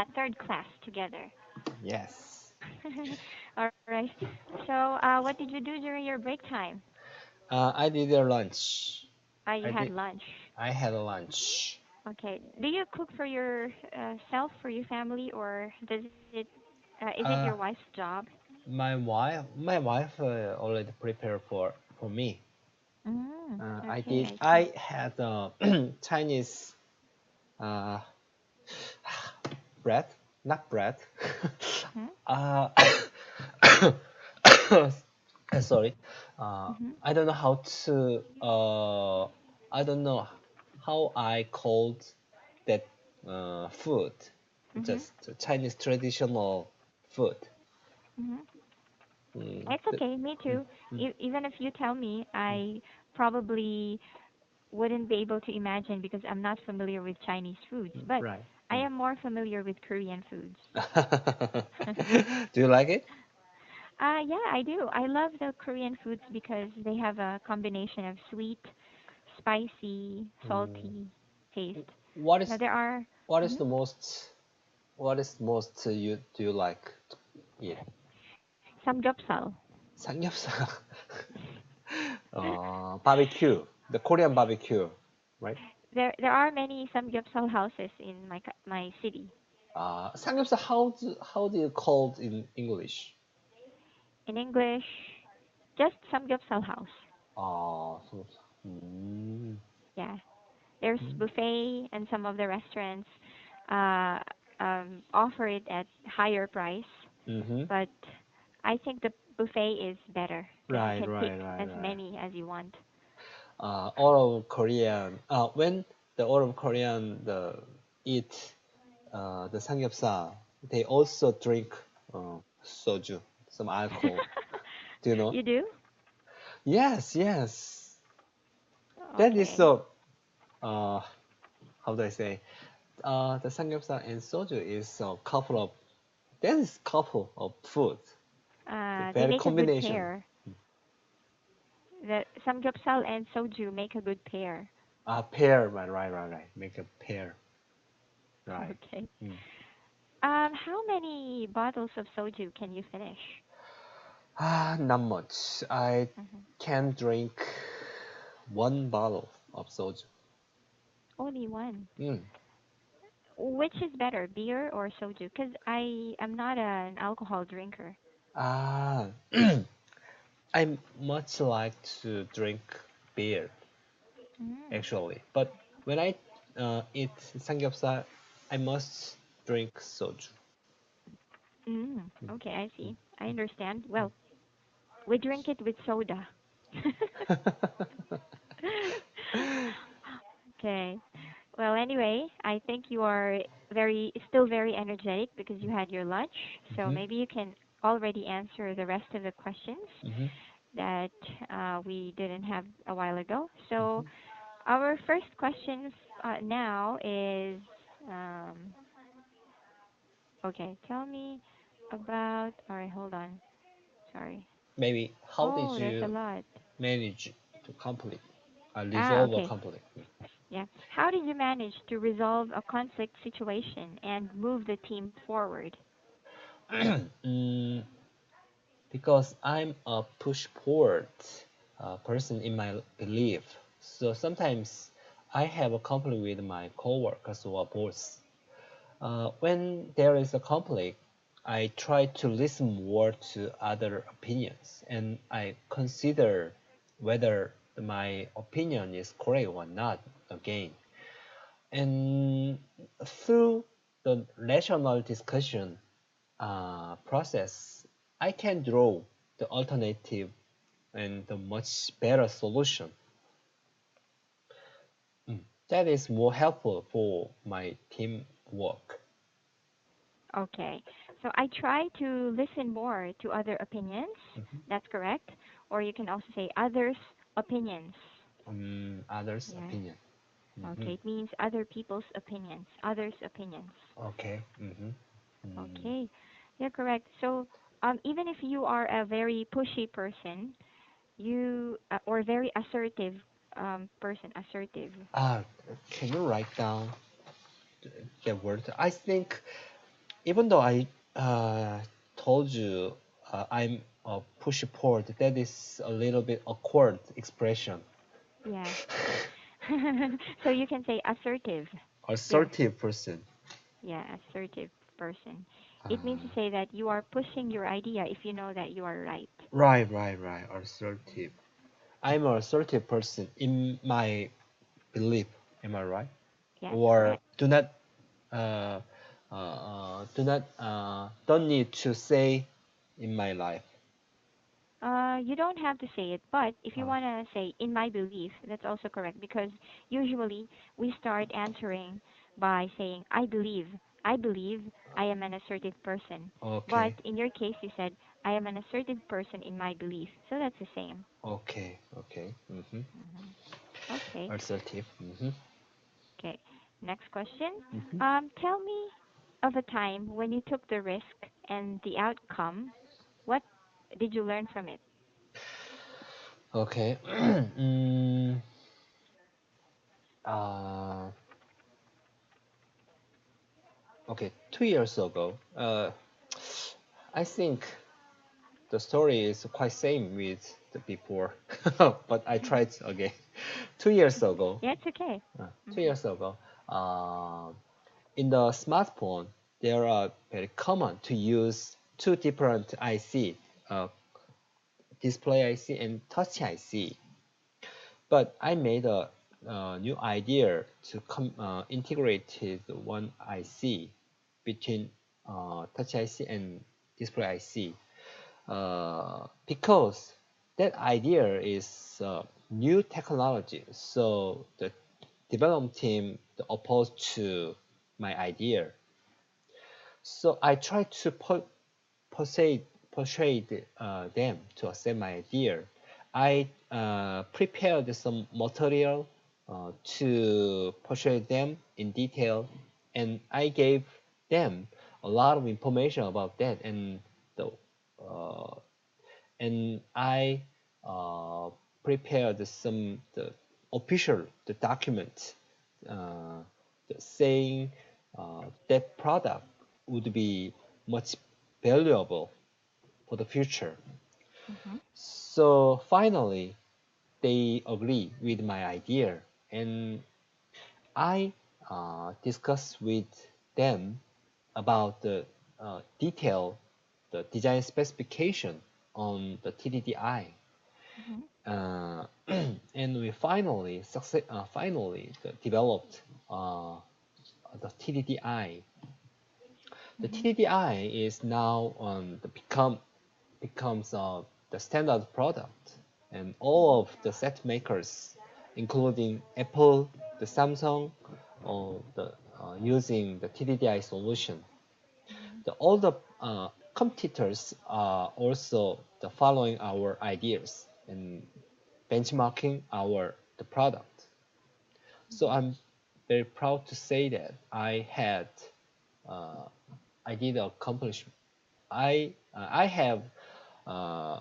third class together. Yes. All right. So, what did you do during your break time? I did a lunch. You I had did. lunch. I had a lunch. Okay. Do you cook for your self, for your family, or is it your Uh, wife's job? my wife already prepared for me. I Okay, did. I see. I had Chinese uh, bread, not bread. Mhm. uh, sorry. Mhm. I don't know how to. I don't know how I called that food. Mhm. Just Chinese traditional food. Mhm. Mm, It's okay. Me mm, too. mm, Even if you tell me, mm. I probably wouldn't be able to imagine because I'm not familiar with Chinese foods, but Right. I am more familiar with Korean foods. Do you like it? Yeah, I do. I love the Korean foods because they have a combination of sweet, spicy, Mm. salty taste. What Now is there are what is mhm, the most what is most you do you like to eat? samgyeopsal. Samgyeopsal. Barbecue, the Korean barbecue, right? There are many samgyeopsal houses in my city. Samgyeopsal, how do you call it in English? In English, just samgyeopsal house. Samgyeopsal. Mm. Yeah. There's buffet and some of the restaurants uh, offer it at higher price, Mm-hmm. but I think the buffet is better because you Right, can pick right, right, as right. many as you want. All of Korean, when the all of Korean eat the samgyeopsal, they also drink soju, some alcohol. Do you know? You do? Yes, yes. That is Okay. uh, how do I say? The samgyeopsal and soju is a couple of that is couple of food. The They very make a good combination. pair. The samgyeopsal and soju make a good pair. Pair, right, right, right, right. Make a pair, right. Okay. Mm. How many bottles of soju can you finish? Not much. I Hmm. can drink one bottle of soju. Only one. Mm. Which is better, beer or soju? Because I am not an alcohol drinker. Ah, I much like to drink beer Mm. actually, but when I eat samgyeopsal, I must drink soju. Mm. Okay, I see. I understand. Well, we drink it with soda. Okay. Well, anyway, I think you are still very energetic because you had your lunch. So Mhm, maybe you can already answer the rest of the questions mhm, that we didn't have a while ago. So mhm. our first question now is, um, okay, tell me about. All right, hold on. Sorry. Maybe how did Oh, there's a you lot. manage to resolve a Okay. conflict? Yeah. How did you manage to resolve a conflict situation and move the team forward? Mm, because I'm a push forward person in my belief. So sometimes I have a conflict with my coworkers or boss. When there is a conflict, I try to listen more to other opinions and I consider whether my opinion is correct or not again. And through the rational discussion process, I can draw the alternative and the much better solution. That is more helpful for my teamwork. Okay. So I try to listen more to other opinions. That's correct. Or you can also say others' opinions. Others' Yeah. opinion. Hmm. Okay. It means other people's opinions. Others' opinions. Okay. Okay. You're correct. So even if you are a very pushy person, you or very assertive person, assertive. Ah, can you write down the word? I think Even though I told you I'm a push port, that is a little bit awkward expression. Yes. So you can say assertive. Yes. Assertive person. Yeah, assertive person. It means to Uh, say that you are pushing your idea if you know that you are right. right. Assertive. I'm an assertive person in my belief. Am I right? Yes, Or correct. uh, don't need to say in my life. You don't have to say it, but if you Uh, want to say in my belief, that's also correct because usually we start answering by saying I believe I am an assertive person. But okay, in your case, you said I am an assertive person in my belief, so that's the same. okay. Hmm. Okay, Assertive. okay. Next question. Hmm. Tell me of a time when you took the risk and the outcome. What did you learn from it? Okay. mm, uh, okay. 2 years ago, I think the story is quite same with the before, but I tried again. 2 years ago, Yeah, it's okay. two Hmm. years ago, uh, in the smartphone, there are very common to use two different IC, uh, display IC and touch IC. But I made a new idea to integrate one IC between touch IC and display IC because that idea is new technology. So the development team opposed to my idea. So I try to persuade them to accept my idea. I prepared some material to persuade them in detail, and I gave them a lot of information about that, the uh, and I uh, prepared some the official the document uh, saying that product would be much valuable for the future. Hmm. So finally, they agree with my idea, and I discussed with them about the detail, the design specification on the TDDI, Hmm. uh, and we finally developed the TDDI. The Hmm. TDDI is now becomes the standard product, and all of the set makers, including Apple, the Samsung, or the using the TDDI solution. Hmm. All the competitors are also the following our ideas and benchmarking our the product. So Hmm. I'm very proud to say that uh, I did accomplish I have uh,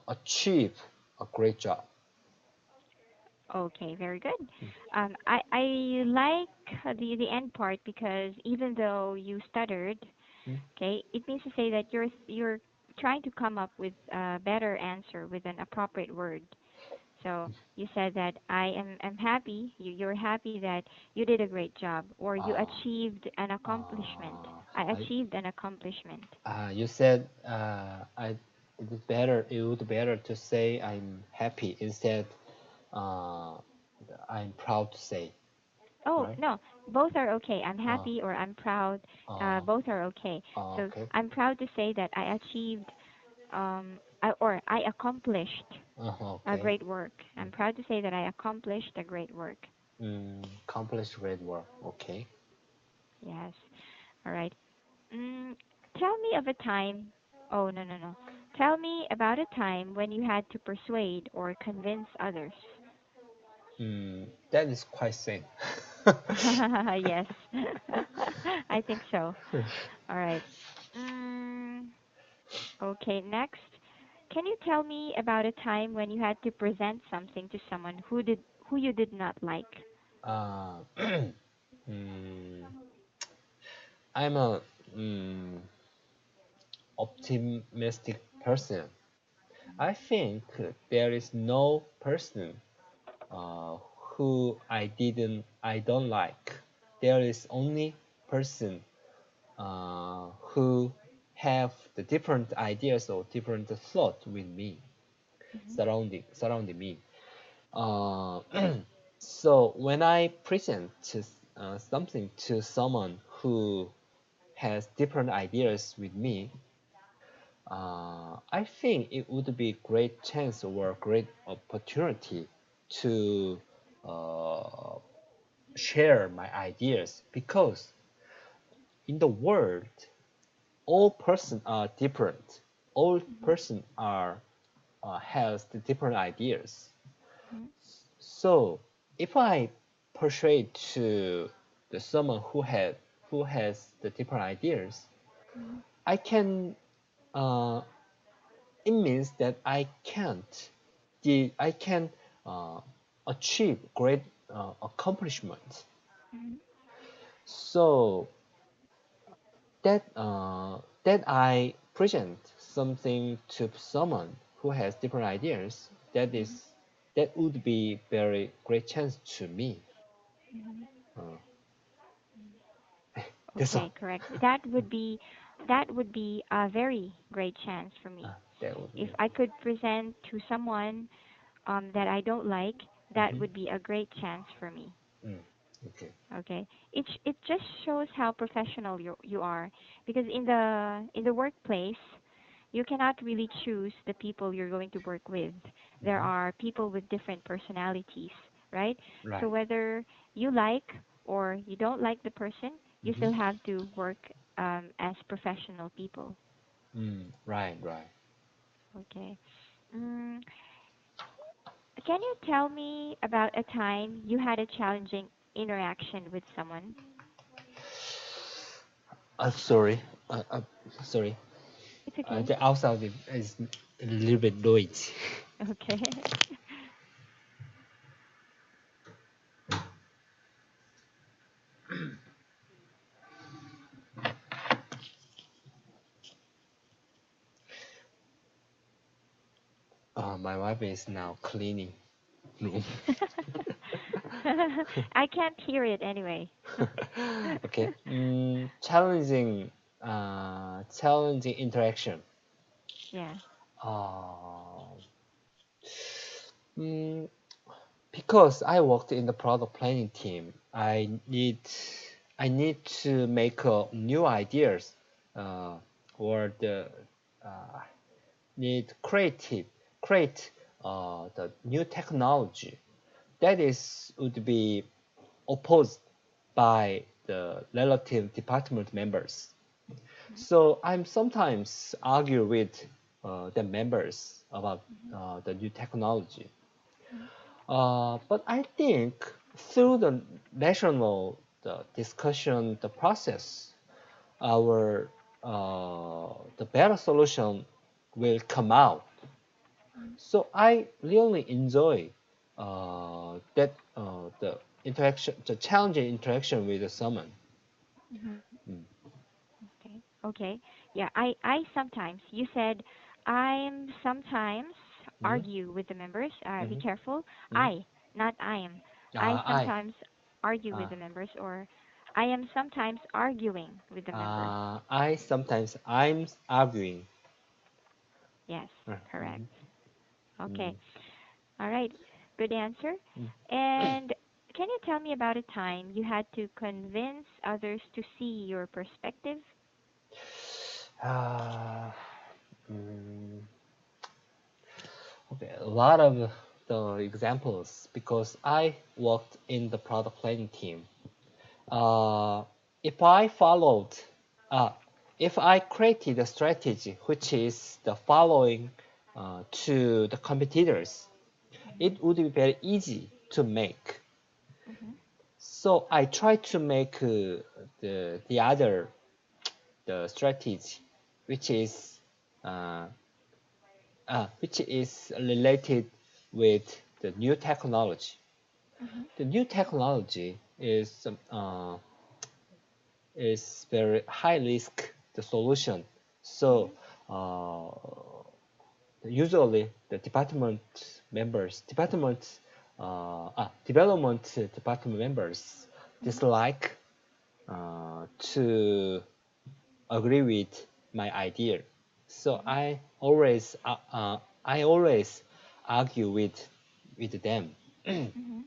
achieved a great job. Okay, very good. I like the end part because even though you stuttered, Mm. okay, it means to say that you're trying to come up with a better answer with an appropriate word. So you said that I'm happy. You're happy that you did a great job or you Uh, achieved an accomplishment. uh, I I, achieved an accomplishment. you said it would better to say I'm happy instead uh, I'm proud to say, Oh, right? no, both are okay. I'm Uh, happy or I'm proud. uh, Both are okay. So okay. I'm proud to say that I achieved or I accomplished a Okay. great work. I'm proud to say that I accomplished a great work. Accomplished great work. Okay. Yes. All right. Mm, tell me of a time. Oh, no, no, no. Tell me about a time when you had to persuade or convince others. That is quite same. Yes. I think so. All right. Mm, okay, next. Can you tell me about a time when you had to present something to someone who you did not like? uh, mm, I'm a mm, optimistic person. I think there is no person uh, who I don't like. There is only person who have the different ideas or different thought with me, Mm-hmm. surrounding me. Uh, so when I present something to someone who has different ideas with me, I think it would be a great chance or a great opportunity to uh, share my ideas because in the world all persons are different. All Mm-hmm. persons are has the different ideas. Mm-hmm. So if I persuade to the someone who has the different ideas, Mm-hmm. I can. It means that I can uh, achieve great accomplishment. Mm-hmm. So that I present something to someone who has different ideas, Mm-hmm. that would be very great chance to me. Mm-hmm. Uh, that's all. Okay, correct. That would be a very great chance for me. That would If be. I could present to someone that I don't like, that Mm-hmm. would be a great chance for me. Mm, okay. Okay, it just shows how professional you are, because in the workplace, you cannot really choose the people you're going to work with. There Mm-hmm. are people with different personalities, right? So Right. whether you like or you don't like the person, you Mm-hmm. still have to work as professional people. Right. Right. Okay. Mm, can you tell me about a time you had a challenging interaction with someone? Sorry. Sorry. It's okay. The outside is a little bit noisy. Okay. My wife is now cleaning room. I can't hear it anyway. Okay. Challenging interaction. Yeah. Uh, mm, because I worked in the product planning team, I need to make new ideas, uh, or the uh, need create the new technology that is would be opposed by the relative department members. So I'm sometimes argue with the members about Mhm, the new technology. mhm, But I think through the national the discussion, the process, our the better solution will come out. mhm, So I really enjoy the interaction, the challenging interaction with someone. mhm. Mm. Okay. Okay. Yeah, I sometimes, you said I'm sometimes Mm-hmm. argue with the members. Be Mm-hmm. careful. Mm-hmm. I, not I am. I I sometimes argue with uh, the members, or I am sometimes arguing with the members. I sometimes I'm arguing. Yes, correct. Mhm. Okay. Mm. All right. Good answer. Mm. And can you tell me about a time you had to convince others to see your perspective? Uh, mm, okay, a lot of the examples because I worked in the product planning team. Uh, if I followed, uh, if I created a strategy which is the following to the competitors, Mhm, it would be very easy to make. mhm, So I try to make the other the strategy, which is uh, which is related with the new technology. mhm, The new technology is is very high risk the solution. So Mhm. uh, usually the development department members Mhm. dislike to agree with my idea. So Mhm. I always argue with them. Mhm.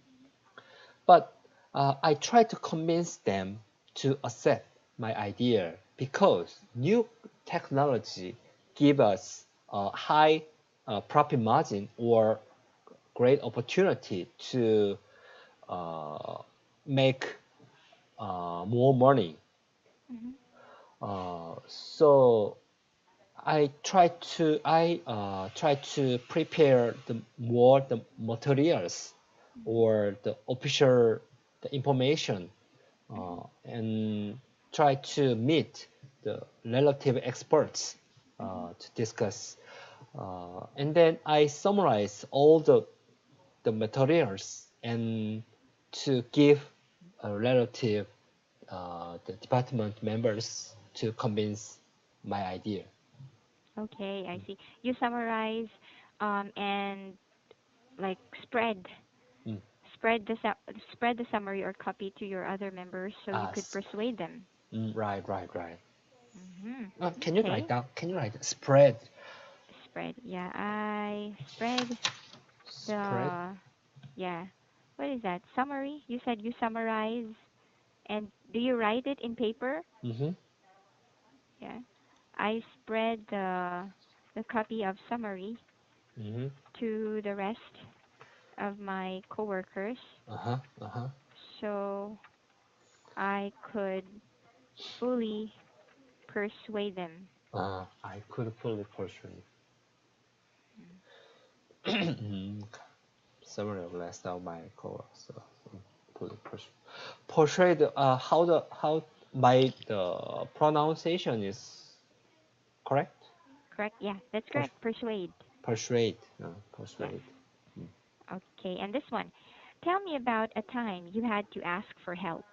But I try to convince them to accept my idea because new technology give us a high profit margin or great opportunity to uh, make more money. Mhm. So I try to prepare the materials Mhm. or the official the information Mhm. and try to meet the relative experts Mhm. to discuss. And then I summarize all the materials and to give a relative the department members to convince my idea. Okay, I see. You summarize and like Mm. spread the summary or copy to your other members so you could Us. persuade them. Right. Mhm. Can you Okay. write down? Can you write spread? Spread. Yeah, I spread Spread. the yeah. What is that? Summary? You said you summarize and do you write it in paper? Mm-hmm. Yeah. I spread the copy of summary Mm-hmm. to the rest of my coworkers Uh-huh. Uh-huh. so I could fully persuade them. I could fully persuade. Mm, Summary of last of my coworkers. So, fully persuade. Persuade. How by the pronunciation is correct? Correct? Yeah, that's Pers- correct. Persuade. persuade. Yes. Persuade. Okay, and this one. Tell me about a time you had to ask for help.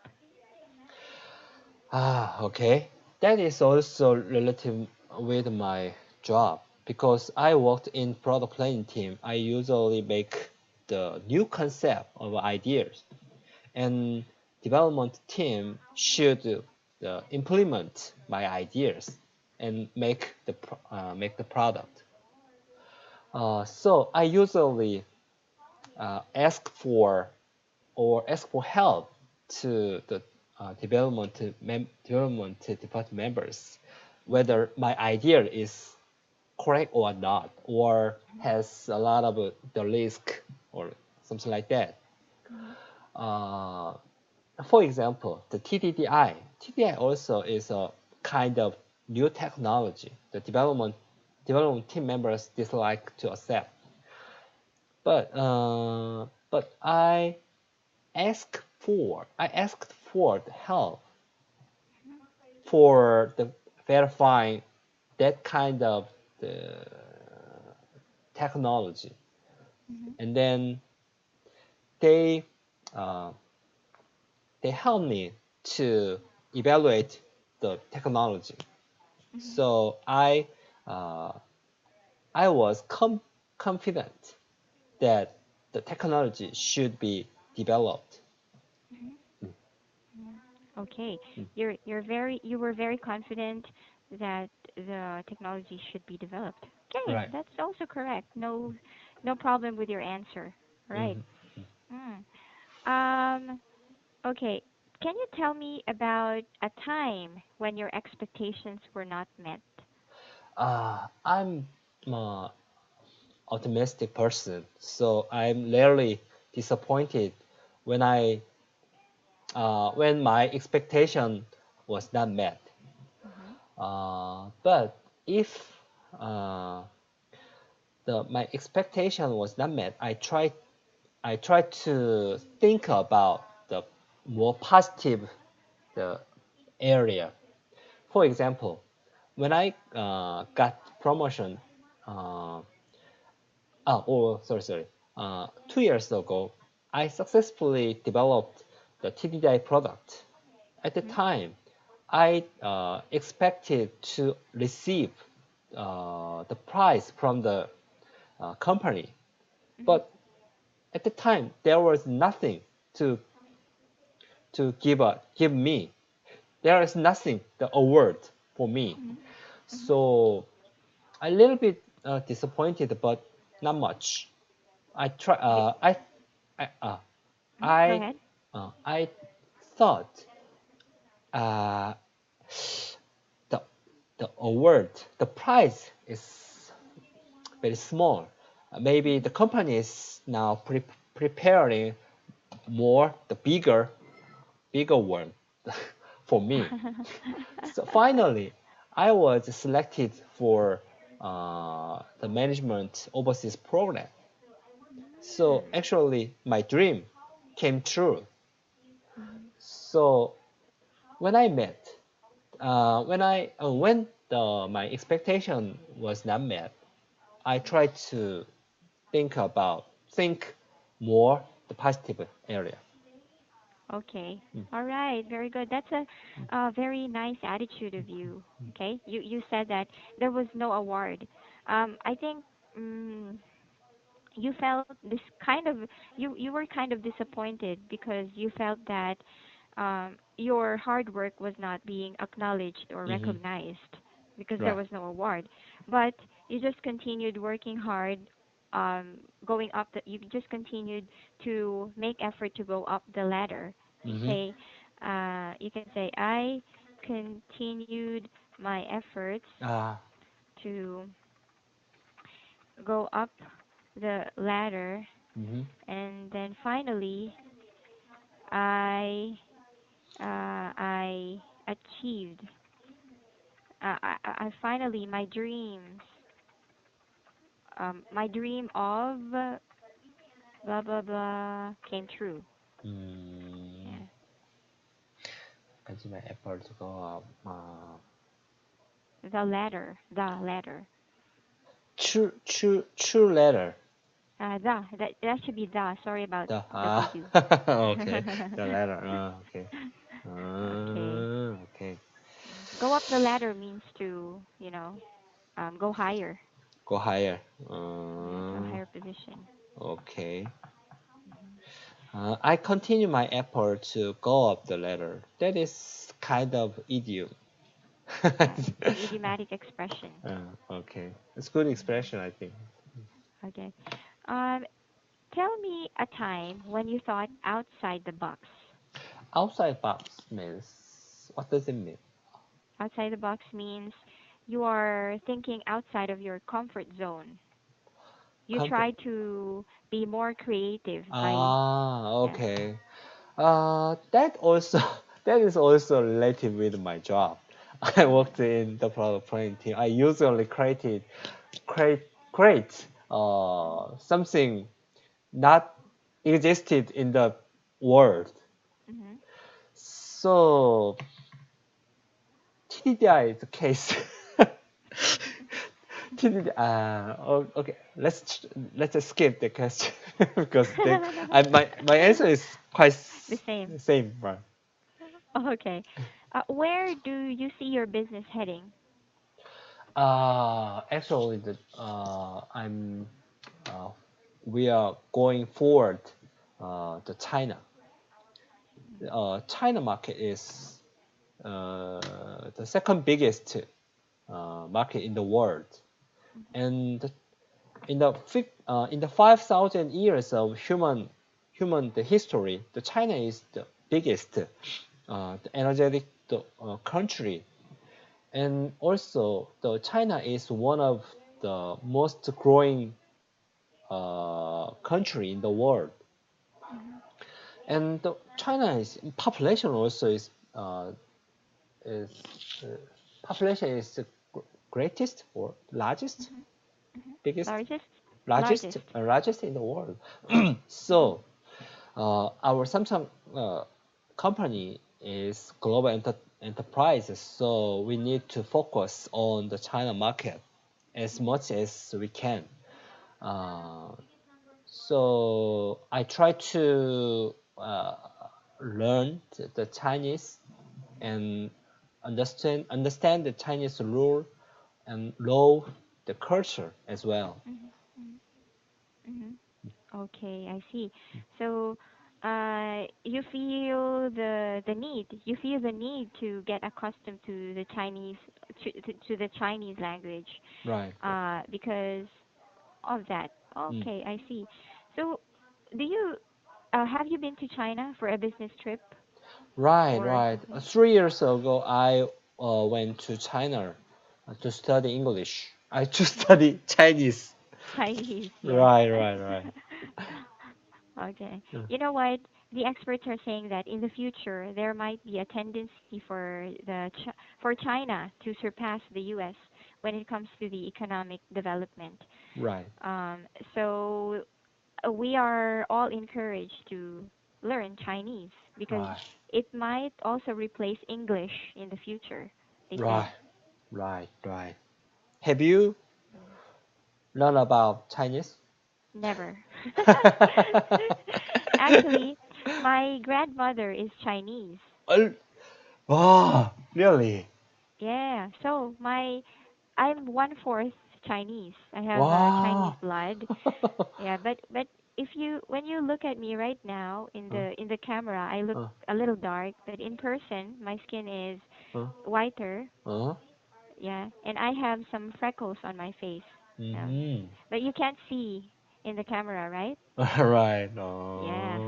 Okay. That is also relative with my job because I worked in product planning team. I usually make the new concept of ideas, and development team should implement my ideas and make the product. So I usually ask for help to the development department members, whether my idea is correct or not, or has a lot of the risk or something like that. Mm-hmm. Uh, for example, the TDDI. TDDI also is a kind of new technology. The development team members dislike to accept, but I asked for the help for the verifying that kind of the technology, Mm-hmm. and then they uh, they helped me to evaluate the technology. Mm-hmm. So uh, I was confident that the technology should be developed. Mm-hmm. Okay, you were very confident that the technology should be developed. Okay, Right. that's also correct. No problem with your answer. All right. Mhm. Mm. Um. Okay. Can you tell me about a time when your expectations were not met? I'm a optimistic person, so I'm rarely disappointed when when my expectation was not met. Mm-hmm. But if uh, my expectation was not met, I try to think about the more positive the area. For example, when I got promotion, uh, sorry, 2 years ago, I successfully developed the TDDI product. At the Mm-hmm. time, I expected to receive the prize from the company, Mhm. but at the time there was nothing to give me. There is nothing the award for me. Mhm. Mhm. So a little bit disappointed, but not much. I try. You, I Go I ahead. I thought uh, the the award, the prize is very small. Maybe the Mhm. company is now preparing more the bigger one for me. So finally, I was selected for the management overseas program. So Mm. actually, my dream came true. Mhm. So when I met, when my expectation was not met, I tried to think more the positive area. Okay. Mm, All right. Very good. That's a very nice attitude of you. Okay. You said that there was no award. I think you felt this kind of you were kind of disappointed because you felt that your hard work was not being acknowledged or mm-hmm. recognized because there Right. was no award. But you just continued working hard, going up you just continued to make effort to go up the ladder. Mm-hmm. Say, you can say, I continued my efforts Ah. to go up the ladder, Mm-hmm. and then finally I I achieved. I finally my dream of blah blah blah came true. Mm, Yeah, I do my effort to go up. the ladder. True letter. That should be the. Sorry about The WU. okay. The letter. Okay. Okay. Okay. Go up the ladder means to go higher. Go higher. Yeah, to a higher position. Okay. Hmm. I continue my effort to go up the ladder. That is kind of idiom. Yeah, it's an idiomatic expression. Okay. It's good Hmm. expression, I think. Okay. Um, Tell me a time when you thought outside the box. Outside box means what does it mean? Outside the box means you are thinking outside of your comfort zone. You Comfort. try to be more creative by, Ah, yeah. okay. That also that is also related with my job. I worked Mm-hmm. in the product planning team. I usually create something not existed in the world. Mm-hmm. So TDI is the case. TDI. Okay. Let's just skip the question because my answer is quite The same. the same, right? Okay. Where do you see your business heading? Actually, uh, we are going forward. The China, China market is the second biggest market in the world, Mm-hmm. and in the 5,000 years of human the history, the China is the biggest, the energetic country, and also the China is one of the most growing country in the world, Mm-hmm. and the China is population also is uh, population is the greatest or largest, Mm-hmm. Mm-hmm. biggest, Largest? largest, Largest. largest in the world. Mm-hmm. So our Samsung company is global enterprise, so we need to focus on the China market as Mm-hmm. much as we can. Uh, so I try to learn the Chinese and understand the Chinese rule and law, the culture as well. Mm-hmm. Mm-hmm. Okay, I see. So, you feel you feel the need to get accustomed to the Chinese, to the Chinese language, Right. because of that. Mm. Okay, I see. So, do you have you been to China for a business trip Right, or right. something? 3 years ago, I went to China to study English. I to study Chinese. Chinese, yes. Right, right, right. Okay. Yeah. You know what? The experts are saying that in the future there might be a tendency for for China to surpass the U.S. when it comes to the economic development. Right, Um, so we are all encouraged to learn Chinese because right, it might also replace English in the future, they said. right, right, right. Have you Mm. learned about Chinese? Never. Actually, my grandmother is Chinese. Oh, wow, really? Yeah, so I'm one fourth Chinese. I have Chinese Wow. blood. Yeah, but if you when you look at me right now Huh? in the camera, I look Huh? a little dark, but in person, my skin is Huh? whiter. Huh? Yeah, and I have some freckles on my face. Mm-hmm. But you can't see in the camera, right? Right. Yeah.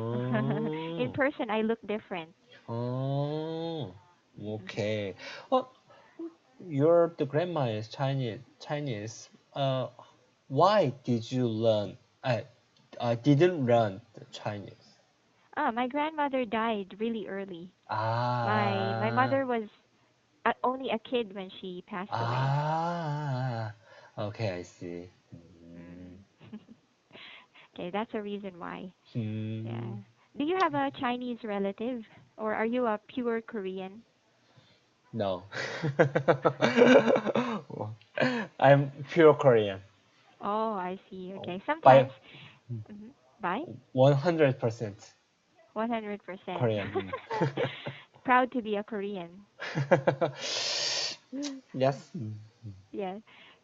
In Oh. person, I look different. Oh. Hmm. Okay. Oh, your the grandma is Chinese. Chinese. Why did you learn? I didn't learn the Chinese. My grandmother died really early. My Ah. mother was only a kid when she passed away. Ah. Okay, I see. Mm. Mm. Okay, that's a reason why. Yeah. Hmm. Do you have a Chinese relative or are you a pure Korean? No. I'm pure Korean. Oh, I see. Oh, Okay. by Sometimes, by 100% 100%. Korean. Proud to be a Korean. Yes. Yeah.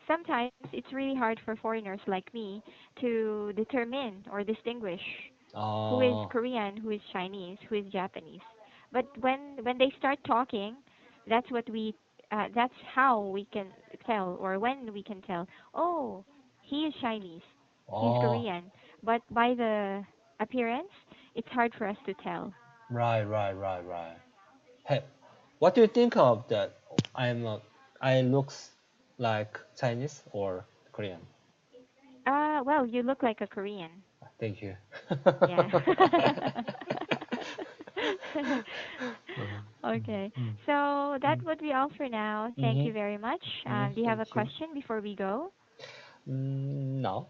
Sometimes it's really hard for foreigners like me to determine or distinguish who is Oh, Korean, who is Chinese, who is Japanese. But when they start talking, that's what we that's how we can tell or when we can tell, oh, he is Chinese, he's oh, Korean. But by the appearance, it's hard for us to tell. right, right, right, right. Hey, what do you think of that? I'm not, I looks like Chinese or Korean? Well, you look like a Korean. Thank you. Yeah. Okay. So that would be all for now. Thank Mm-hmm. you very much. Do you have a Thank you. question before we go? No.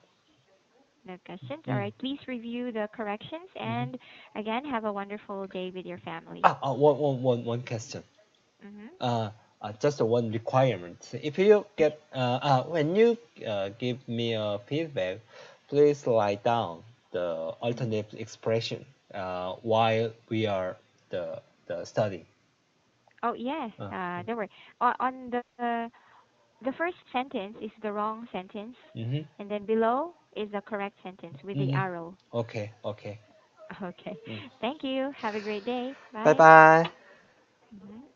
No questions. All Mm. right. Please review the corrections Mm-hmm. and again, have a wonderful day with your family. One question. Mm-hmm. uh, just one requirement. If you get when you give me a feedback, please write down the Mm-hmm. alternate expression while we are the study. Oh, yes. Uh, Don't worry. On the first sentence is the wrong sentence, mhm, and then below is the correct sentence with the mhm. arrow. Okay, okay. Okay. Mm. Thank you. Have a great day. Bye Bye. bye. Mhm.